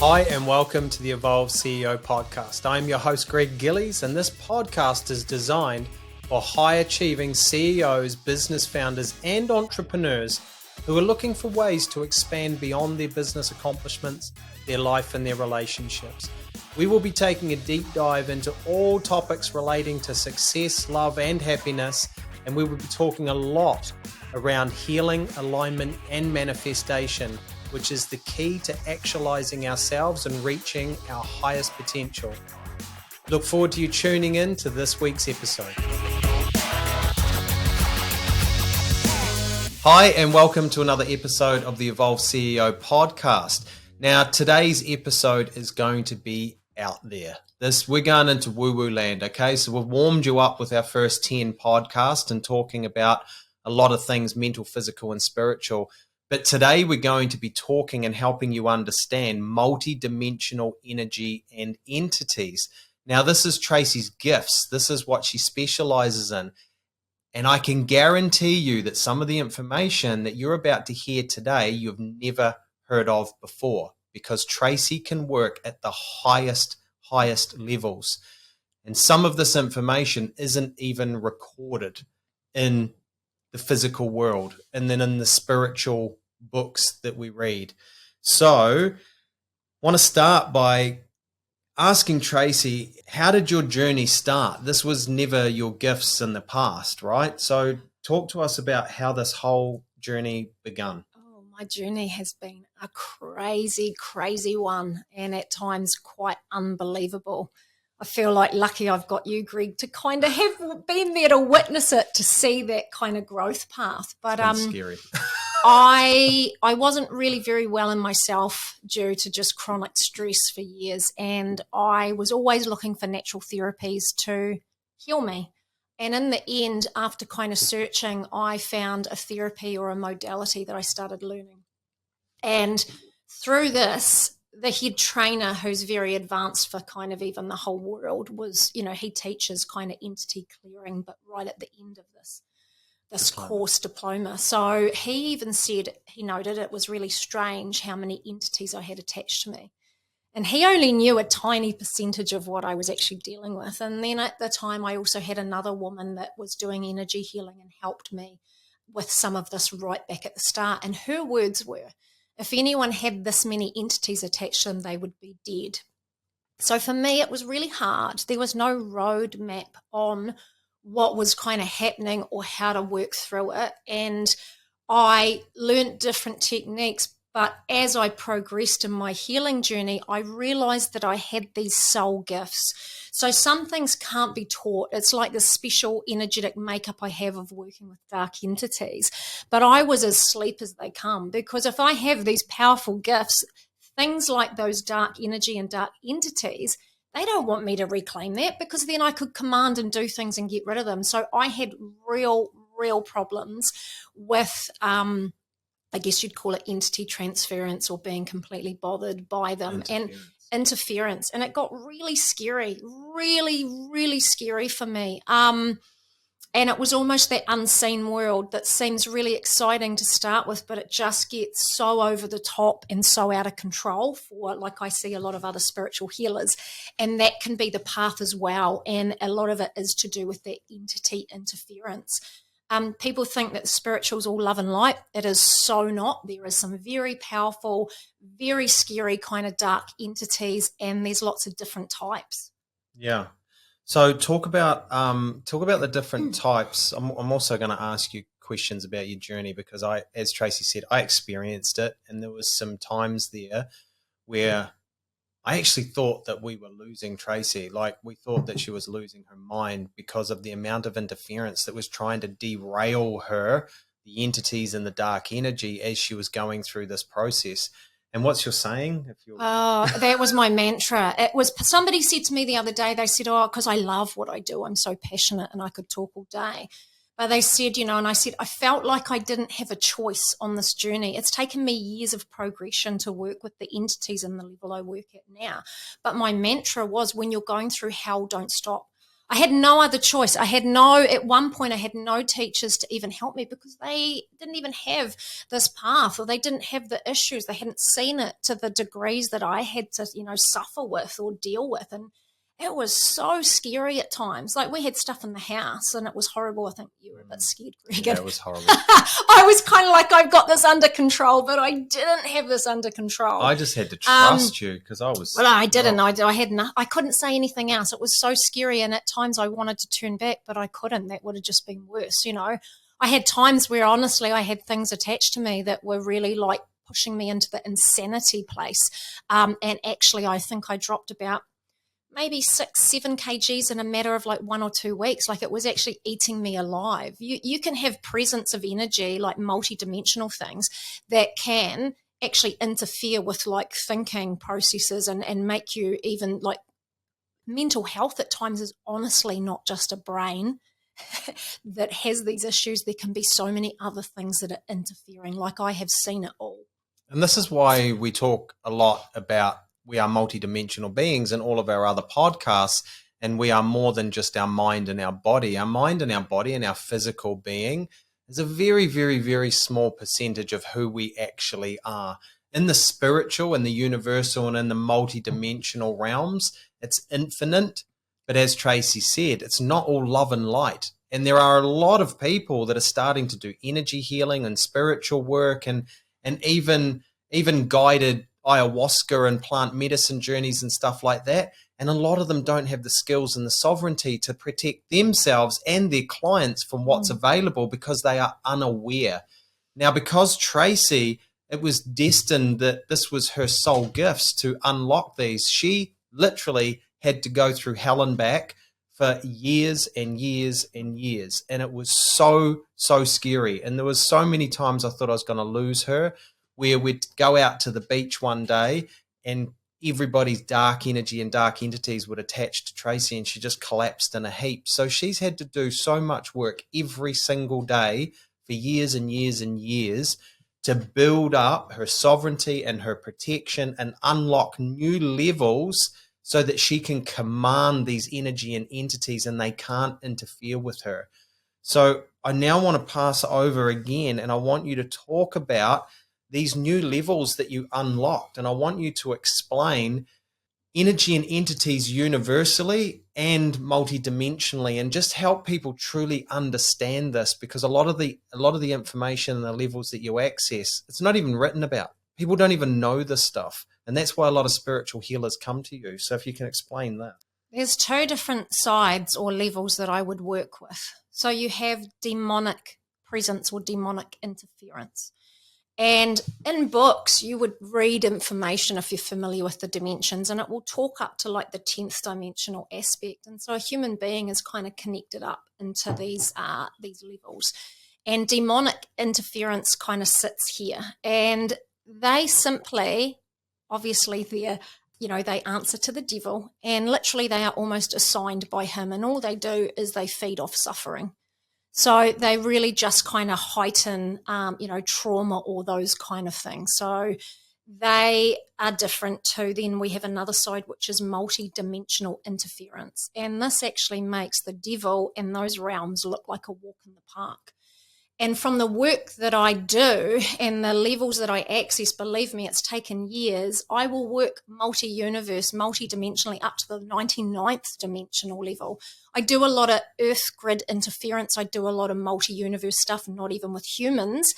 Hi and welcome to the Evolve CEO podcast. I'm your host Greg Gillies, and this podcast is designed for high-achieving CEOs, business founders and entrepreneurs who are looking for ways to expand beyond their business accomplishments, their life and their relationships. We will be taking a deep dive into all topics relating to success, love and happiness, and we will be talking a lot around healing, alignment and manifestation, which is the key to actualizing ourselves and reaching our highest potential. Look forward to you tuning in to this week's episode. Hi, and welcome to another episode of the Evolve CEO podcast. Now, today's episode is going to be out there. We're going into woo-woo land, okay? So we've warmed you up with our first 10 podcasts and talking about a lot of things mental, physical, and spiritual. But today we're going to be talking and helping you understand multidimensional energy and entities. Now, this is Tracey's gifts. This is what she specializes in. And I can guarantee you that some of the information that you're about to hear today, you've never heard of before, because Tracey can work at the highest levels. And some of this information isn't even recorded in the physical world and then in the spiritual books that we read. So I want to start by asking Tracey, how did your journey start? This was never your gifts in the past, right? So talk to us about how this whole journey began. Oh, my journey has been a crazy one, and at times quite unbelievable. I feel like lucky I've got you, Greg, to kind of have been there to witness it, to see that kind of growth path. But scary. I wasn't really very well in myself due to just chronic stress for years, and I was always looking for natural therapies to heal me. And in the end, after kind of searching, I found a therapy or a modality that I started learning. And through this, the head trainer, who's very advanced for kind of even the whole world, was, he teaches kind of entity clearing, but right at the end of this course diploma. So he even said, he noted it was really strange how many entities I had attached to me. And he only knew a tiny percentage of what I was actually dealing with. And then at the time, I also had another woman that was doing energy healing and helped me with some of this right back at the start. And her words were, if anyone had this many entities attached to them, they would be dead. So for me, it was really hard. There was no roadmap on what was kind of happening or how to work through it. And I learned different techniques. But as I progressed in my healing journey, I realized that I had these soul gifts. So some things can't be taught. It's like the special energetic makeup I have of working with dark entities. But I was as asleep as they come, because if I have these powerful gifts, things like those dark energy and dark entities, they don't want me to reclaim that, because then I could command and do things and get rid of them. So I had real problems with I guess you'd call it entity transference, or being completely bothered by them, and interference. And it got really scary, really scary for me. And it was almost that unseen world that seems really exciting to start with, but it just gets so over the top and so out of control for, like I see a lot of other spiritual healers. And that can be the path as well. And a lot of it is to do with that entity interference. People think that spiritual is all love and light. It is so not. There is some very powerful, very scary kind of dark entities, and there's lots of different types. Yeah. So talk about the different types. I'm also going to ask you questions about your journey, because as Tracey said, I experienced it, and there was some times there where I actually thought that we were losing Tracey. Like, we thought that she was losing her mind because of the amount of interference that was trying to derail her, the entities and the dark energy, as she was going through this process. And what's your saying? That was my mantra. It was, somebody said to me the other day, they said, because I love what I do, I'm so passionate and I could talk all day. But they said, and I said, I felt like I didn't have a choice on this journey. It's taken me years of progression to work with the entities and the level I work at now. But my mantra was, when you're going through hell, don't stop. I had no other choice. At one point I had no teachers to even help me because they didn't even have this path, or they didn't have the issues. They hadn't seen it to the degrees that I had to, suffer with or deal with. And it was so scary at times. Like, we had stuff in the house and it was horrible. I think you were a bit scared, Greg. Yeah, it was horrible. I was kind of like, I've got this under control, but I didn't have this under control. I just had to trust you because I was. Well, I didn't. I had I couldn't say anything else. It was so scary, and at times I wanted to turn back, but I couldn't. That would have just been worse, I had times where, honestly, I had things attached to me that were really like pushing me into the insanity place. And actually, I think I dropped about maybe 6-7 kgs in a matter of like 1 or 2 weeks. Like, it was actually eating me alive. You can have presence of energy, like multidimensional things that can actually interfere with like thinking processes and make you even like mental health at times is honestly not just a brain that has these issues. There can be so many other things that are interfering. Like, I have seen it all. And this is why we talk a lot about we are multidimensional beings in all of our other podcasts, and we are more than just our mind and our body. Our mind and our body and our physical being is a very, very, very small percentage of who we actually are. In the spiritual and the universal and in the multidimensional realms, it's infinite. But as Tracey said, it's not all love and light. And there are a lot of people that are starting to do energy healing and spiritual work and even guided ayahuasca and plant medicine journeys and stuff like that. And a lot of them don't have the skills and the sovereignty to protect themselves and their clients from what's available because they are unaware. Now, because Tracey, it was destined that this was her soul gifts to unlock these. She literally had to go through hell and back for years and years and years. And it was so, so scary. And there was so many times I thought I was going to lose her, where we'd go out to the beach one day and everybody's dark energy and dark entities would attach to Tracey and she just collapsed in a heap. So she's had to do so much work every single day for years and years and years to build up her sovereignty and her protection and unlock new levels so that she can command these energy and entities and they can't interfere with her. So I now want to pass over again and I want you to talk about these new levels that you unlocked. And I want you to explain energy and entities universally and multidimensionally and just help people truly understand this, because a lot of the information and the levels that you access, it's not even written about. People don't even know this stuff. And that's why a lot of spiritual healers come to you. So if you can explain that. There's 2 different sides or levels that I would work with. So you have demonic presence or demonic interference. And in books, you would read information if you're familiar with the dimensions, and it will talk up to like the 10th dimensional aspect. And so a human being is kind of connected up into these levels. And demonic interference kind of sits here. And they simply, obviously, they answer to the devil, and literally they are almost assigned by him. And all they do is they feed off suffering. So they really just kind of heighten, trauma or those kind of things. So they are different too. Then we have another side, which is multi-dimensional interference. And this actually makes the devil and those realms look like a walk in the park. And from the work that I do and the levels that I access, believe me, it's taken years. I will work multi-universe, multi-dimensionally up to the 99th dimensional level. I do a lot of earth grid interference. I do a lot of multi-universe stuff, not even with humans.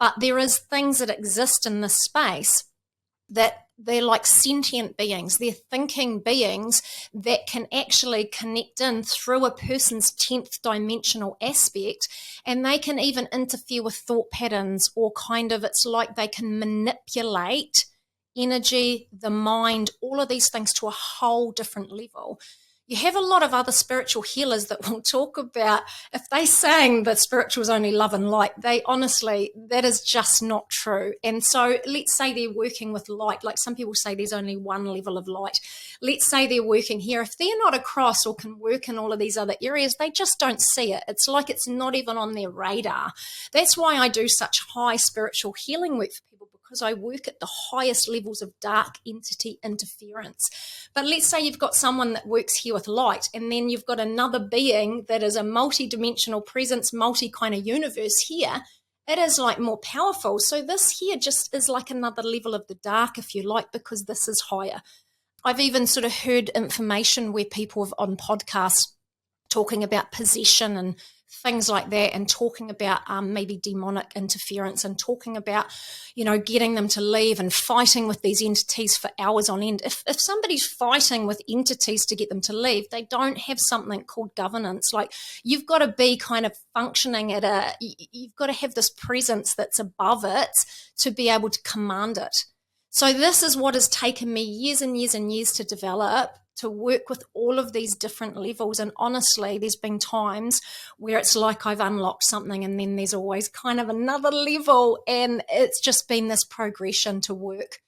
But there is things that exist in this space that they're like sentient beings. They're thinking beings that can actually connect in through a person's 10th dimensional aspect, and they can even interfere with thought patterns, or kind of, it's like they can manipulate energy, the mind, all of these things to a whole different level. You have a lot of other spiritual healers that will talk about, if they're saying that spiritual is only love and light, they honestly, that is just not true. And so let's say they're working with light, like some people say there's only one level of light. Let's say they're working here. If they're not across or can work in all of these other areas, they just don't see it. It's like it's not even on their radar. That's why I do such high spiritual healing work for people, because I work at the highest levels of dark entity interference. But let's say you've got someone that works here with light, and then you've got another being that is a multi-dimensional presence, multi-kind of universe here. It is like more powerful. So this here just is like another level of the dark, if you like, because this is higher. I've even sort of heard information where people have on podcasts talking about possession and things like that, and talking about maybe demonic interference, and talking about, getting them to leave and fighting with these entities for hours on end. If somebody's fighting with entities to get them to leave, they don't have something called governance. Like, you've got to be kind of functioning you've got to have this presence that's above it to be able to command it. So this is what has taken me years and years and years to develop, to work with all of these different levels. And honestly, there's been times where it's like I've unlocked something, and then there's always kind of another level. And it's just been this progression to work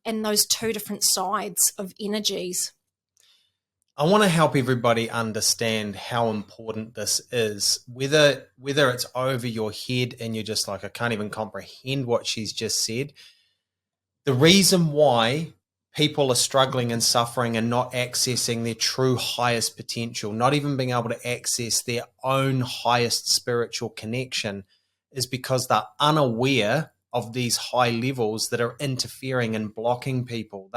in those two different sides of energies. I want to help everybody understand how important this is, whether it's over your head and you're just like, I can't even comprehend what she's just said. The reason why people are struggling and suffering and not accessing their true highest potential, not even being able to access their own highest spiritual connection, is because they're unaware of these high levels that are interfering and blocking people.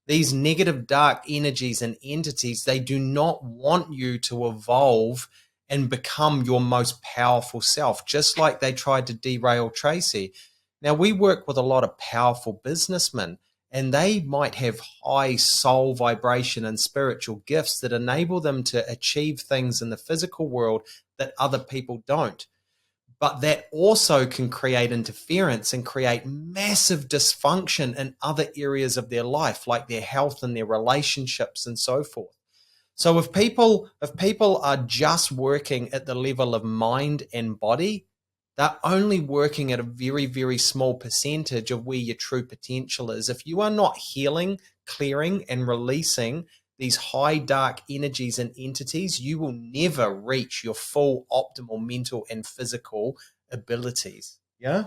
These negative dark energies and entities, they do not want you to evolve and become your most powerful self, just like they tried to derail Tracey. Now, we work with a lot of powerful businessmen, and they might have high soul vibration and spiritual gifts that enable them to achieve things in the physical world that other people don't. But that also can create interference and create massive dysfunction in other areas of their life, like their health and their relationships and so forth. So if people are just working at the level of mind and body, they're only working at a very, very small percentage of where your true potential is. If you are not healing, clearing, and releasing these high dark energies and entities, you will never reach your full optimal mental and physical abilities. Yeah?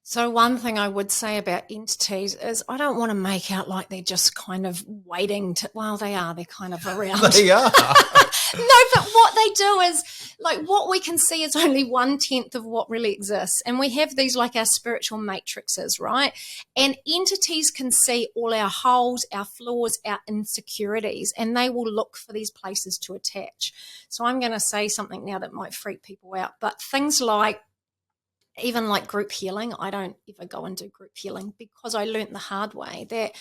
So one thing I would say about entities is I don't want to make out like they're just kind of waiting to, well, they are, they're kind of around. They are. No, but what they do is, like, what we can see is only 1/10 of what really exists. And we have these like our spiritual matrices, right? And entities can see all our holes, our flaws, our insecurities, and they will look for these places to attach. So I'm going to say something now that might freak people out, but things like, even like group healing, I don't ever go and do group healing, because I learned the hard way that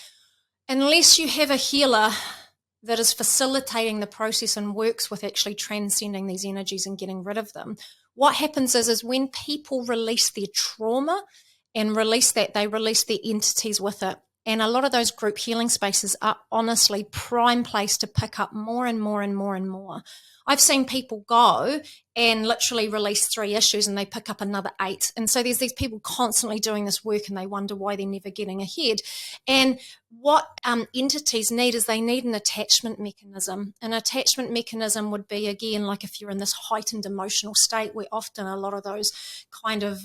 unless you have a healer that is facilitating the process and works with actually transcending these energies and getting rid of them, what happens is when people release their trauma and release that, they release their entities with it. And a lot of those group healing spaces are honestly prime place to pick up more and more and more and more. I've seen people go and literally release 3 issues and they pick up another 8. And so there's these people constantly doing this work, and they wonder why they're never getting ahead. And what entities need is they need an attachment mechanism. An attachment mechanism would be, again, like if you're in this heightened emotional state, where often a lot of those kind of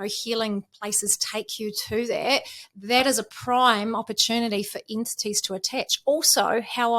healing places take you to that. That is a prime opportunity for entities to attach. Also, how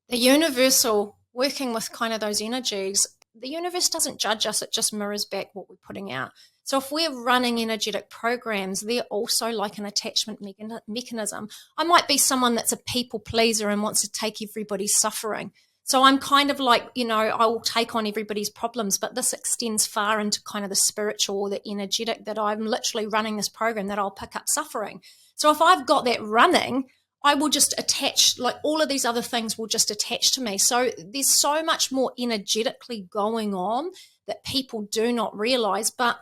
the universal, working with kind of those energies, the universe doesn't judge us, it just mirrors back what we're putting out. So if we're running energetic programs, they're also like an attachment mechanism. I might be someone that's a people pleaser and wants to take everybody's suffering. So I'm kind of like, I will take on everybody's problems, but this extends far into kind of the spiritual or the energetic, that I'm literally running this program that I'll pick up suffering. So if I've got that running, I will just attach, like all of these other things will just attach to me. So there's so much more energetically going on that people do not realize. But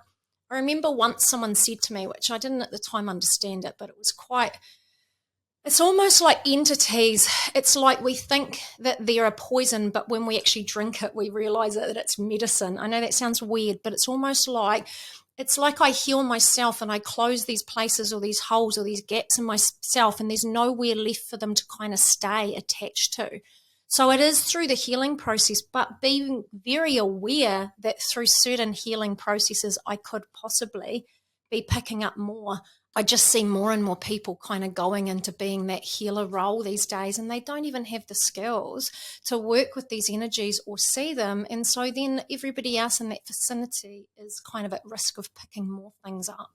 I remember once someone said to me, which I didn't at the time understand it, but it was it's almost like entities. It's like we think that they're a poison, but when we actually drink it, we realize that it's medicine. I know that sounds weird, but it's almost like, it's like I heal myself and I close these places or these holes or these gaps in myself, and there's nowhere left for them to kind of stay attached to. So it is through the healing process, but being very aware that through certain healing processes, I could possibly be picking up more I just see more and more people kind of going into being that healer role these days, and they don't even have the skills to work with these energies or see them. And so then everybody else in that vicinity is kind of at risk of picking more things up.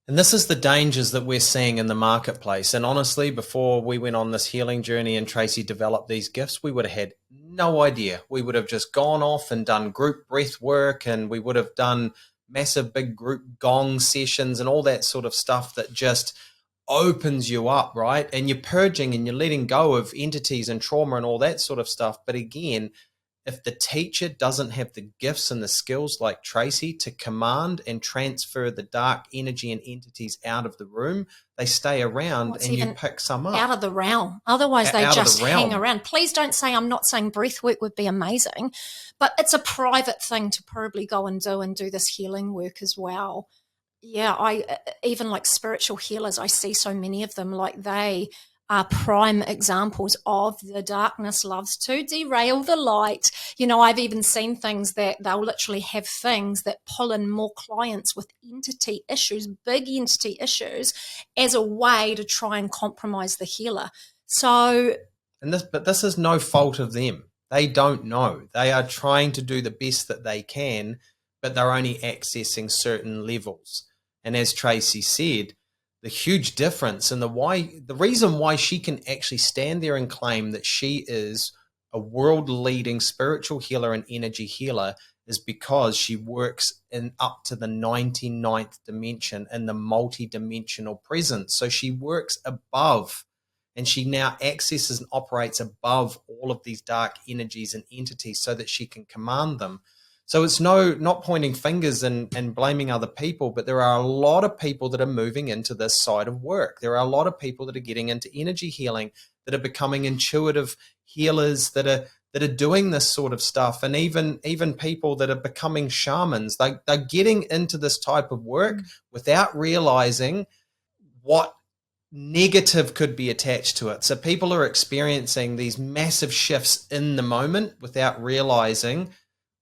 And this is the dangers that we're seeing in the marketplace. And honestly, before we went on this healing journey and Tracey developed these gifts, we would have had no idea. We would have just gone off and done group breath work, and we would have done massive big group gong sessions and all that sort of stuff that just opens you up, right? And you're purging and you're letting go of entities and trauma and all that sort of stuff. But again, if the teacher doesn't have the gifts and the skills like Tracey to command and transfer the dark energy and entities out of the room, they stay around and you pick some up. Out of the realm. Otherwise, they just hang around. Please don't say, I'm not saying breathwork would be amazing, but it's a private thing to probably go and do this healing work as well. Yeah, I even like spiritual healers, I see so many of them, like they are prime examples of the darkness loves to derail the light. You know, I've even seen things that they'll literally have things that pull in more clients with entity issues, big entity issues, as a way to try and compromise the healer. So, but this is no fault of them. They don't know. They are trying to do the best that they can, but they're only accessing certain levels. And as Tracey said, the huge difference and the reason why she can actually stand there and claim that she is a world-leading spiritual healer and energy healer is because she works in up to the 99th dimension in the multidimensional presence. So she works above, and she now accesses and operates above all of these dark energies and entities so that she can command them. So it's not pointing fingers and blaming other people, but there are a lot of people that are moving into this side of work. There are a lot of people that are getting into energy healing, that are becoming intuitive healers, that are doing this sort of stuff, and even people that are becoming shamans. They're getting into this type of work without realizing what negative could be attached to it. So people are experiencing these massive shifts in the moment without realizing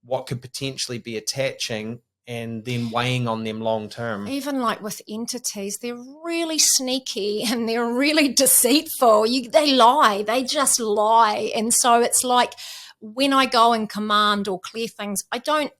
what could potentially be attaching and then weighing on them long term. Even like with entities, they're really sneaky and they're really deceitful. They lie. They just lie. And so it's like when I go and command or clear things, I don't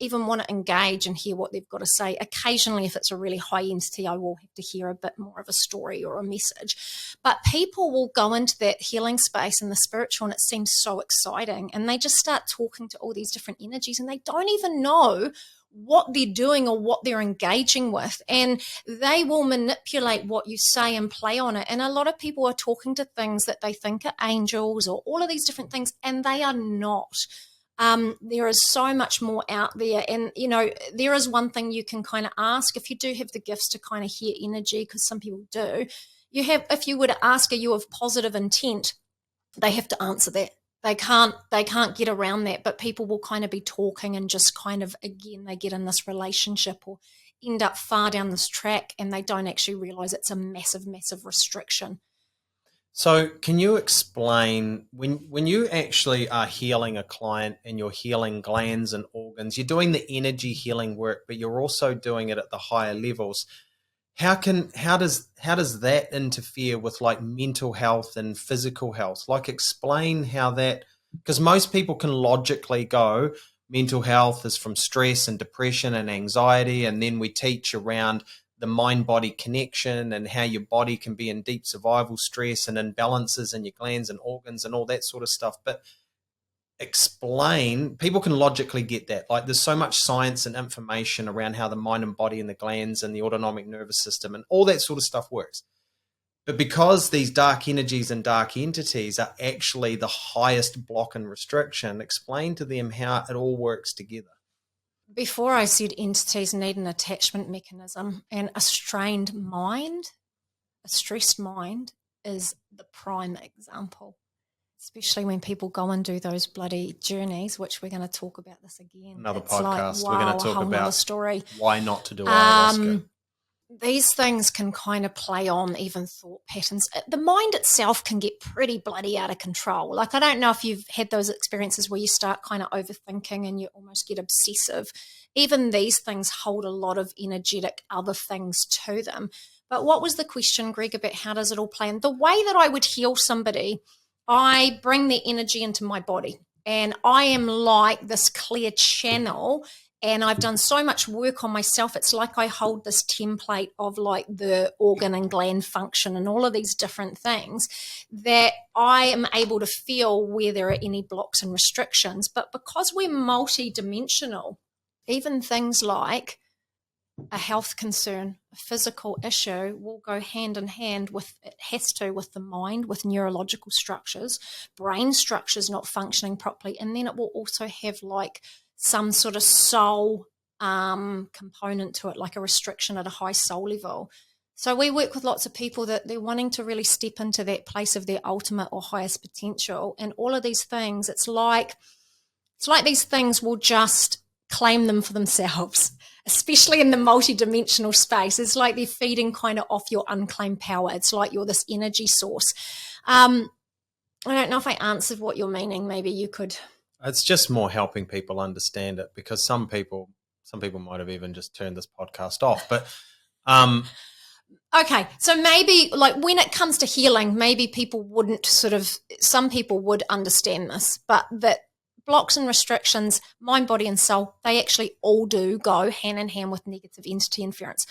even want to engage and hear what they've got to say. Occasionally, if it's a really high entity, I will have to hear a bit more of a story or a message. But people will go into that healing space and the spiritual, and it seems so exciting. And they just start talking to all these different energies, and they don't even know what they're doing or what they're engaging with. And they will manipulate what you say and play on it. And a lot of people are talking to things that they think are angels or all of these different things, and they are not. There is so much more out there. And, you know, there is one thing you can kind of ask if you do have the gifts to kind of hear energy, because some people do. If you were to ask, are you of positive intent? They have to answer that. They can't get around that, but people will kind of be talking and just kind of, again, they get in this relationship or end up far down this track and they don't actually realize it's a massive, massive restriction. So can you explain when you actually are healing a client and you're healing glands and organs, you're doing the energy healing work, but you're also doing it at the higher levels. How does that interfere with like mental health and physical health? Like explain how that, because most people can logically go, mental health is from stress and depression and anxiety, and then we teach around the mind-body connection and how your body can be in deep survival stress and imbalances in your glands and organs and all that sort of stuff. But explain, people can logically get that. Like there's so much science and information around how the mind and body and the glands and the autonomic nervous system and all that sort of stuff works. But because these dark energies and dark entities are actually the highest block and restriction, explain to them how it all works together. Before I said entities need an attachment mechanism, and a strained mind, a stressed mind is the prime example, especially when people go and do those bloody journeys, which we're going to talk about this again. Another podcast. Like, wow, we're going to talk about story. Why not to do ayahuasca. these things can kind of play on even thought patterns. The mind itself can get pretty bloody out of control. Like, I don't know if you've had those experiences where you start kind of overthinking and you almost get obsessive. Even these things hold a lot of energetic other things to them. But what was the question, Greg, about how does it all play? And the way that I would heal somebody, I bring their energy into my body. And I am like this clear channel, and I've done so much work on myself. It's like I hold this template of like the organ and gland function and all of these different things that I am able to feel where there are any blocks and restrictions. But because we're multidimensional, even things like a health concern, a physical issue will go hand in hand with, it has to, with the mind, with neurological structures, brain structures not functioning properly. And then it will also have like some sort of soul component to it, like a restriction at a high soul level. So we work with lots of people that they're wanting to really step into that place of their ultimate or highest potential. And all of these things, it's like these things will just claim them for themselves, especially in the multidimensional space. It's like they're feeding kind of off your unclaimed power. It's like you're this energy source. I don't know if I answered what you're meaning. Maybe you could. It's just more helping people understand it, because some people might have even just turned this podcast off. But okay, so maybe like when it comes to healing, maybe people wouldn't some people would understand this, but that blocks and restrictions, mind, body, and soul, they actually all do go hand in hand with negative entity interference.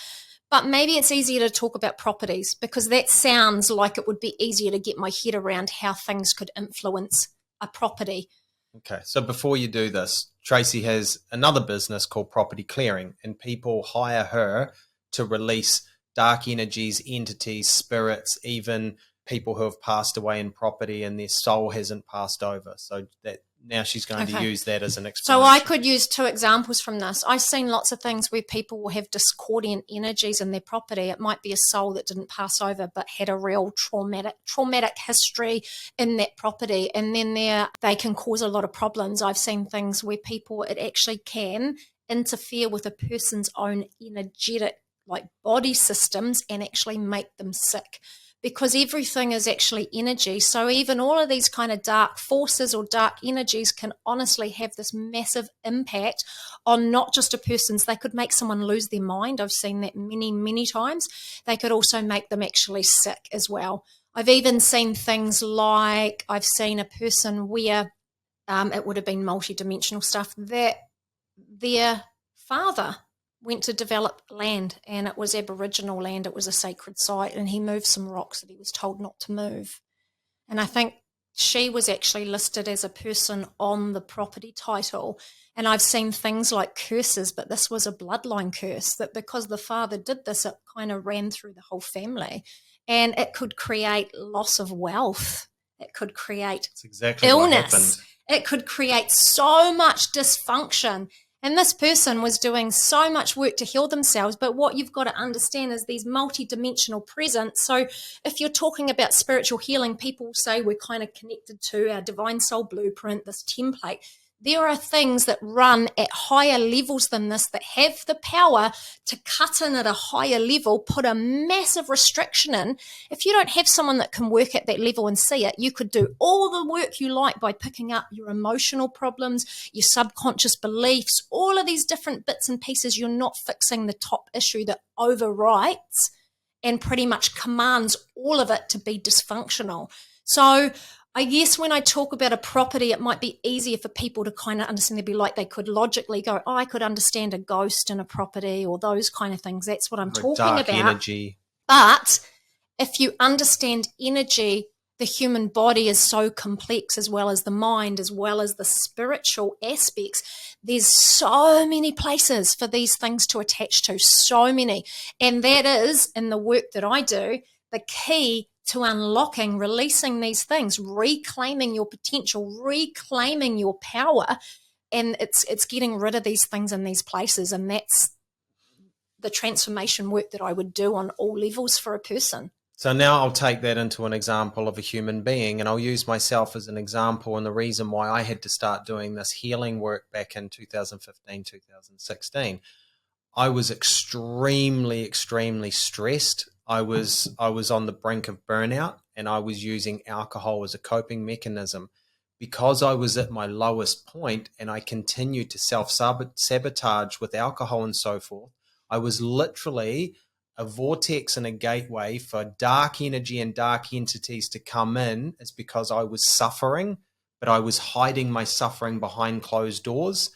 But maybe it's easier to talk about properties, because that sounds like it would be easier to get my head around how things could influence a property. Okay, so before you do this, Tracey has another business called Property Clearing, and people hire her to release dark energies, entities, spirits, even people who have passed away in property and their soul hasn't passed over. So that now she's going to use that as an explanation. So I could use two examples from this. I've seen lots of things where people will have discordant energies in their property. It might be a soul that didn't pass over but had a real traumatic history in that property, and then they can cause a lot of problems. I've seen things where it actually can interfere with a person's own energetic like body systems and actually make them sick, because everything is actually energy. So even all of these kind of dark forces or dark energies can honestly have this massive impact on not just a person's. They could make someone lose their mind. I've seen that many, many times. They could also make them actually sick as well. I've even seen things like, I've seen a person where it would have been multidimensional stuff, that their father went to develop land, and it was Aboriginal land. It was a sacred site, and he moved some rocks that he was told not to move. And I think she was actually listed as a person on the property title. And I've seen things like curses, but this was a bloodline curse, that because the father did this, it kind of ran through the whole family. And it could create loss of wealth. It could create illness. It could create so much dysfunction. And this person was doing so much work to heal themselves. But what you've got to understand is these multidimensional presence. So if you're talking about spiritual healing, people say we're kind of connected to our divine soul blueprint, this template. There are things that run at higher levels than this that have the power to cut in at a higher level, put a massive restriction in. If you don't have someone that can work at that level and see it, you could do all the work you like by picking up your emotional problems, your subconscious beliefs, all of these different bits and pieces. You're not fixing the top issue that overwrites and pretty much commands all of it to be dysfunctional. So I guess when I talk about a property, it might be easier for people to kind of understand. They'd be like, they could logically go, oh, I could understand a ghost in a property or those kind of things. That's what I'm talking about. Energy. But if you understand energy, the human body is so complex, as well as the mind, as well as the spiritual aspects. There's so many places for these things to attach to, so many. And that is, in the work that I do, the key to unlocking, releasing these things, reclaiming your potential, reclaiming your power. And it's getting rid of these things in these places. And that's the transformation work that I would do on all levels for a person. So now I'll take that into an example of a human being, and I'll use myself as an example. And the reason why I had to start doing this healing work back in 2015, 2016, I was extremely, extremely stressed. I was on the brink of burnout, and I was using alcohol as a coping mechanism. Because I was at my lowest point and I continued to self-sabotage with alcohol and so forth, I was literally a vortex and a gateway for dark energy and dark entities to come in. It's because I was suffering, but I was hiding my suffering behind closed doors.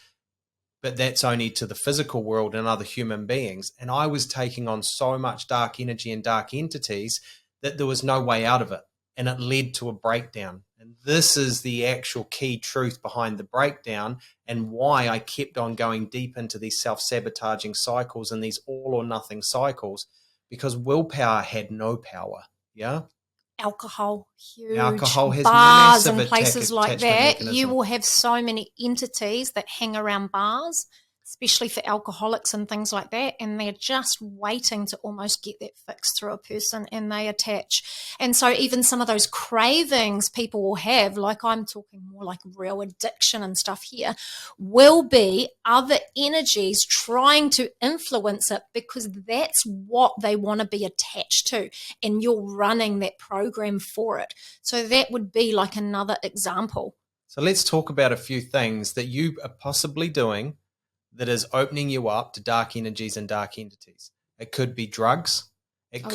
But that's only to the physical world and other human beings. And I was taking on so much dark energy and dark entities that there was no way out of it. And it led to a breakdown. And this is the actual key truth behind the breakdown, and why I kept on going deep into these self-sabotaging cycles and these all or nothing cycles, because willpower had no power. Yeah. Alcohol, huge. Alcohol has bars massive and places like that. mechanism. You will have so many entities that hang around bars, especially for alcoholics and things like that, and they're just waiting to almost get that fix through a person, and they attach. And so even some of those cravings people will have, like I'm talking more like real addiction and stuff here, will be other energies trying to influence it, because that's what they want to be attached to, and you're running that program for it. So that would be like another example. So let's talk about a few things that you are possibly doing that is opening you up to dark energies and dark entities. It could be drugs. It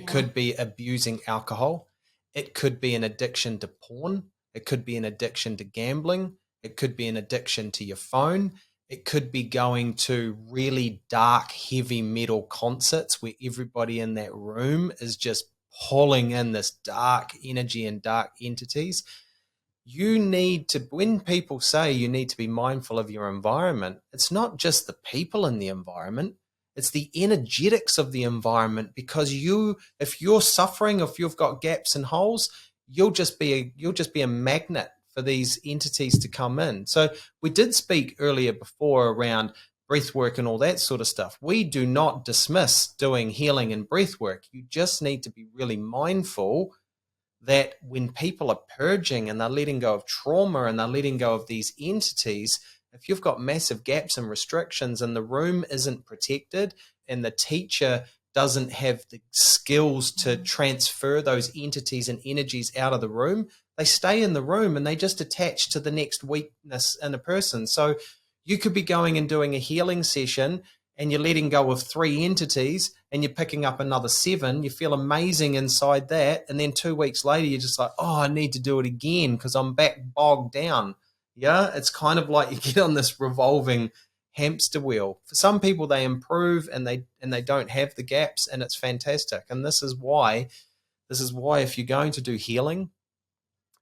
could be abusing alcohol. It could be an addiction to porn. It could be an addiction to gambling. It could be an addiction to your phone. It could be going to really dark, heavy metal concerts where everybody in that room is just pulling in this dark energy and dark entities. You need to, when people say you need to be mindful of your environment, it's not just the people in the environment, it's the energetics of the environment. Because if you're suffering, if you've got gaps and holes, you'll just be a magnet for these entities to come in. So we did speak earlier before around breathwork and all that sort of stuff. We do not dismiss doing healing and breathwork. You just need to be really mindful that when people are purging and they're letting go of trauma and they're letting go of these entities, if you've got massive gaps and restrictions and the room isn't protected and the teacher doesn't have the skills to transfer those entities and energies out of the room, they stay in the room and they just attach to the next weakness in a person. So you could be going and doing a healing session and you're letting go of 3 entities and you're picking up another 7, you feel amazing inside that. And then 2 weeks later, you're just like, oh, I need to do it again because I'm back bogged down. Yeah, it's kind of like you get on this revolving hamster wheel. For some people, they improve and they don't have the gaps, and it's fantastic. And this is why if you're going to do healing,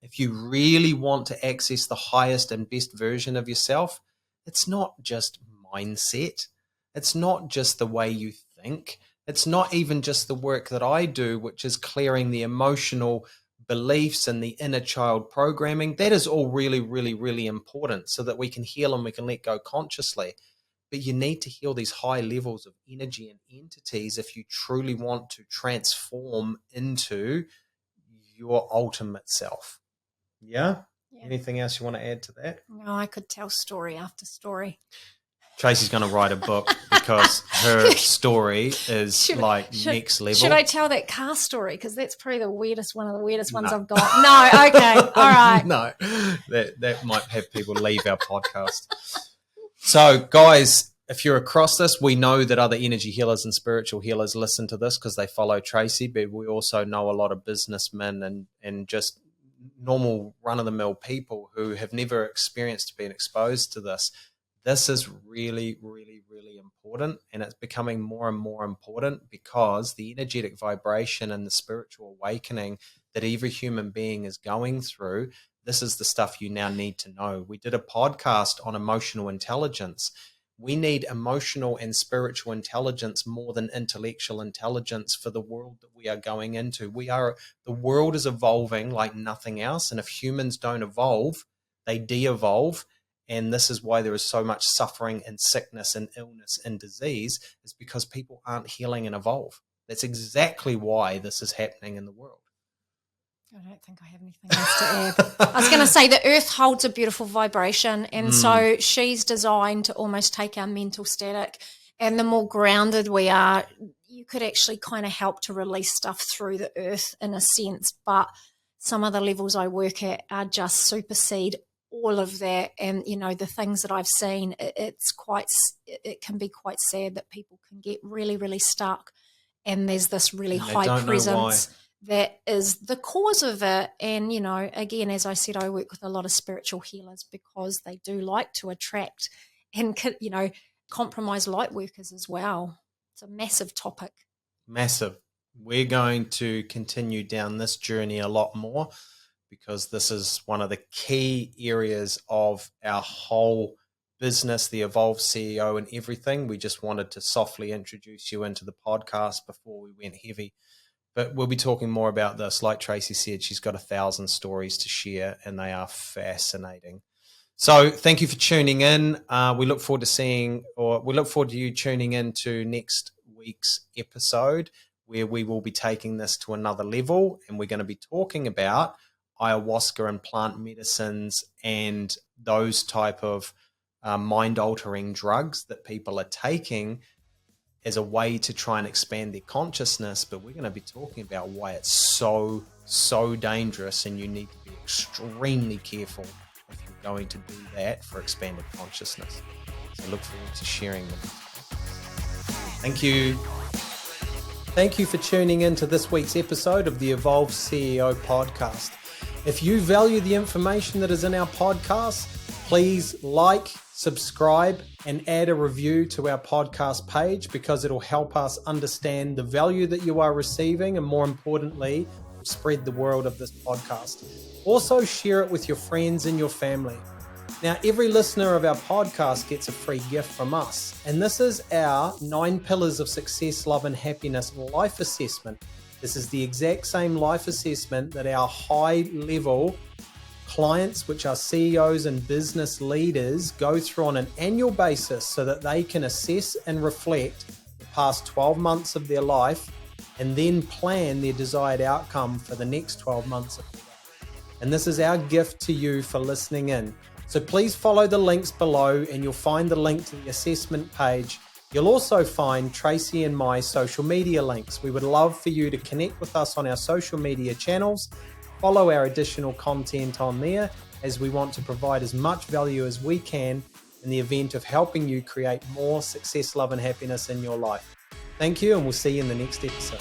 if you really want to access the highest and best version of yourself, it's not just mindset. It's not just the way you think. It's not even just the work that I do, which is clearing the emotional beliefs and the inner child programming. That is all really, really, really important so that we can heal and we can let go consciously. But you need to heal these high levels of energy and entities if you truly want to transform into your ultimate self. Yeah? Anything else you want to add to that? No, I could tell story after story. Tracy's going to write a book because her story is next level. Should I tell that car story? Because that's probably one of the weirdest ones I've got. No, okay, all right. No, that might have people leave our podcast. So, guys, if you're across this, we know that other energy healers and spiritual healers listen to this because they follow Tracey, but we also know a lot of businessmen and just normal run-of-the-mill people who have never experienced being exposed to this. This is really, really, really important, and it's becoming more and more important because the energetic vibration and the spiritual awakening that every human being is going through, this is the stuff you now need to know. We did a podcast on emotional intelligence. We need emotional and spiritual intelligence more than intellectual intelligence for the world that we are going into. The world is evolving like nothing else, and if humans don't evolve, they de-evolve. And this is why there is so much suffering and sickness and illness and disease, is because people aren't healing and evolve. That's exactly why this is happening in the world. I don't think I have anything else to add. I was going to say the earth holds a beautiful vibration, and so she's designed to almost take our mental static And the more grounded we are, you could actually kind of help to release stuff through the earth in a sense. But some of the levels I work at are just supersede all of that. And, the things that I've seen, it can be quite sad that people can get really, really stuck. And there's this really high presence that is the cause of it. And, again, as I said, I work with a lot of spiritual healers because they do like to attract and, compromise light workers as well. It's a massive topic. Massive. We're going to continue down this journey a lot more because this is one of the key areas of our whole business, the Evolve CEO and everything. We just wanted to softly introduce you into the podcast before we went heavy. But we'll be talking more about this. Like Tracey said, she's got 1,000 stories to share and they are fascinating. So thank you for tuning in. We look forward to you tuning in to next week's episode where we will be taking this to another level and we're going to be talking about ayahuasca and plant medicines and those type of mind-altering drugs that people are taking as a way to try and expand their consciousness. But we're going to be talking about why it's so dangerous and you need to be extremely careful if you're going to do that for expanded consciousness. So look forward to sharing them. Thank you. Thank you for tuning in to this week's episode of the Evolve CEO podcast. If you value the information that is in our podcast, please like, subscribe, and add a review to our podcast page because it'll help us understand the value that you are receiving and, more importantly, spread the word of this podcast. Also, share it with your friends and your family. Now, every listener of our podcast gets a free gift from us, and this is our 9 Pillars of Success, Love, and Happiness life assessment. This is the exact same life assessment that our high-level clients, which are CEOs and business leaders, go through on an annual basis so that they can assess and reflect the past 12 months of their life and then plan their desired outcome for the next 12 months of their life. And this is our gift to you for listening in. So please follow the links below and you'll find the link to the assessment page. You'll also find Tracey and my social media links. We would love for you to connect with us on our social media channels, follow our additional content on there, as we want to provide as much value as we can in the event of helping you create more success, love, and happiness in your life. Thank you, and we'll see you in the next episode.